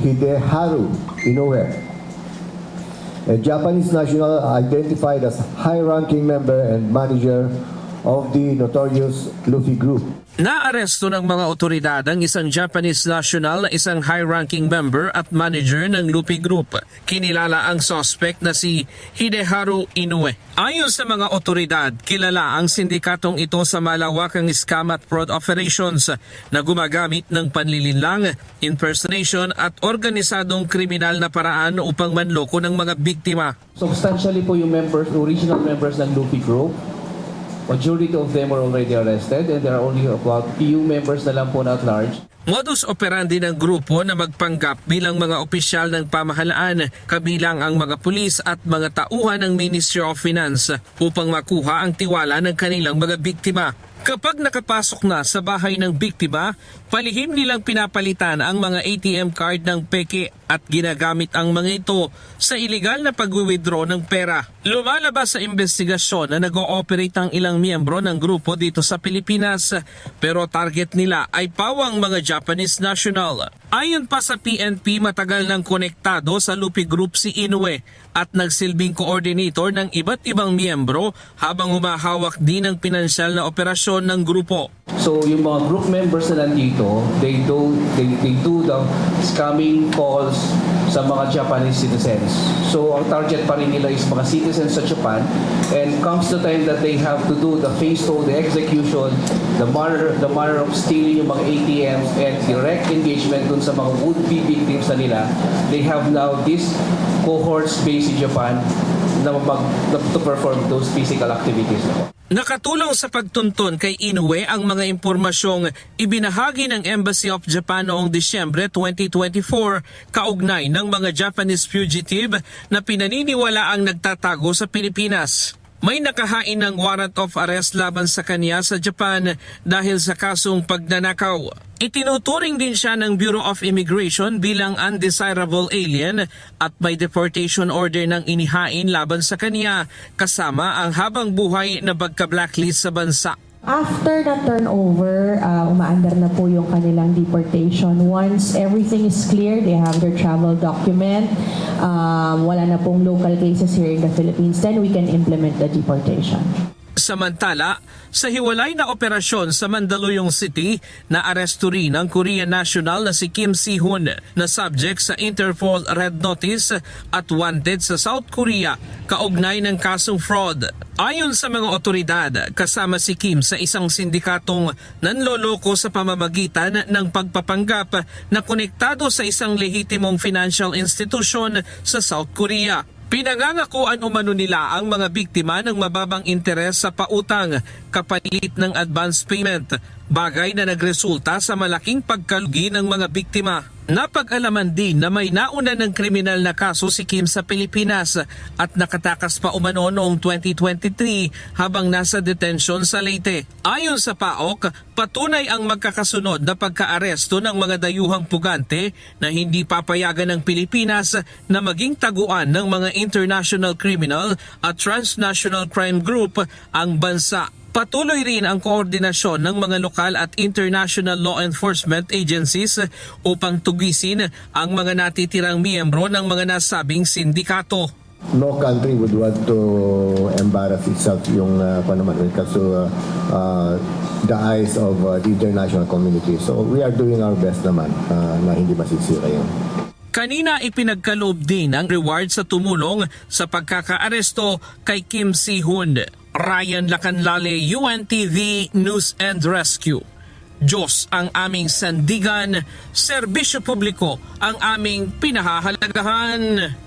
Hideharu Inoue, a Japanese national identified as high-ranking member and manager of the notorious Luffy Group. Naaresto ng mga otoridad ang isang Japanese national na isang high-ranking member at manager ng Luffy Group. Kinilala ang suspect na si Hideharu Inoue. Ayon sa mga otoridad, kilala ang sindikatong ito sa malawakang scam at fraud operations na gumagamit ng panlilinlang, impersonation at organisadong kriminal na paraan upang manloko ng mga biktima. Substantially po yung original members ng Luffy Group. Majority of them are already arrested and there are only about few members na lang po na at large. Modus operandi ng grupo na magpanggap bilang mga opisyal ng pamahalaan, kabilang ang mga pulis at mga tauhan ng Ministry of Finance upang makuha ang tiwala ng kanilang mga biktima. Kapag nakapasok na sa bahay ng biktima, palihim nilang pinapalitan ang mga ATM card ng peke at ginagamit ang mga ito sa iligal na pag-withdraw ng pera. Lumalabas sa investigasyon na nag-ooperate ang ilang miyembro ng grupo dito sa Pilipinas, pero target nila ay pawang mga Japanese national. Ayon pa sa PNP, matagal nang konektado sa Luffy Group si Inoue at nagsilbing coordinator ng iba't ibang miyembro habang humahawak din ng pinansyal na operasyon ng grupo. So yung mga group members na nandito, they do the scamming calls sa mga Japanese citizens. So ang target pa rin nila is mga citizens sa Japan, and comes the time that they have to do the the execution, the manner of stealing yung mga ATMs and direct engagement dun sa mga would-be victims na nila. They have now this cohorts based in Japan to perform those physical activities. Nakatulong sa pagtuntun kay Inoue ang mga impormasyong ibinahagi ng Embassy of Japan noong Disyembre 2024 kaugnay ng mga Japanese fugitive na pinaniniwala ang nagtatago sa Pilipinas. May nakahain ng warrant of arrest laban sa kanya sa Japan dahil sa kasong pagnanakaw. Itinuturing din siya ng Bureau of Immigration bilang undesirable alien at may deportation order ng inihain laban sa kanya kasama ang habang buhay na pagka-blacklist sa bansa. After the turnover, umaandar na po yung kanilang deportation. Once everything is clear, they have their travel document, wala na pong local cases here in the Philippines, then we can implement the deportation. Samantala, sa hiwalay na operasyon sa Mandaluyong City, naaresto rin ang Korean national na si Kim Si-hoon na subject sa Interpol Red Notice at wanted sa South Korea kaugnay ng kasong fraud. Ayon sa mga otoridad, kasama si Kim sa isang sindikatong nanloloko sa pamamagitan ng pagpapanggap na konektado sa isang lehitimong financial institution sa South Korea. Pinangangakuan umano nila ang mga biktima ng mababang interes sa pautang kapalit ng advance payment, bagay na nagresulta sa malaking pagkalugi ng mga biktima. Napag-alaman din na may nauna ng kriminal na kaso si Kim sa Pilipinas at nakatakas pa umano noong 2023 habang nasa detention sa Leyte. Ayon sa PAOK, patunay ang magkakasunod na pagkaaresto ng mga dayuhang pugante na hindi papayagan ng Pilipinas na maging taguan ng mga international criminal at transnational crime group ang bansa. Patuloy rin ang koordinasyon ng mga lokal at international law enforcement agencies upang tugisin ang mga natitirang miyembro ng mga nasabing sindikato. No country would want to embarrass itself yung when it comes to the eyes of the international community. So we are doing our best naman na hindi masisira yun. Kanina ipinagkaloob din ang reward sa tumulong sa pagkakaaresto kay Kim Si-hoon. Ryan Lacanlale, UNTV News and Rescue. Diyos ang aming sandigan, serbisyo publiko ang aming pinahahalagahan.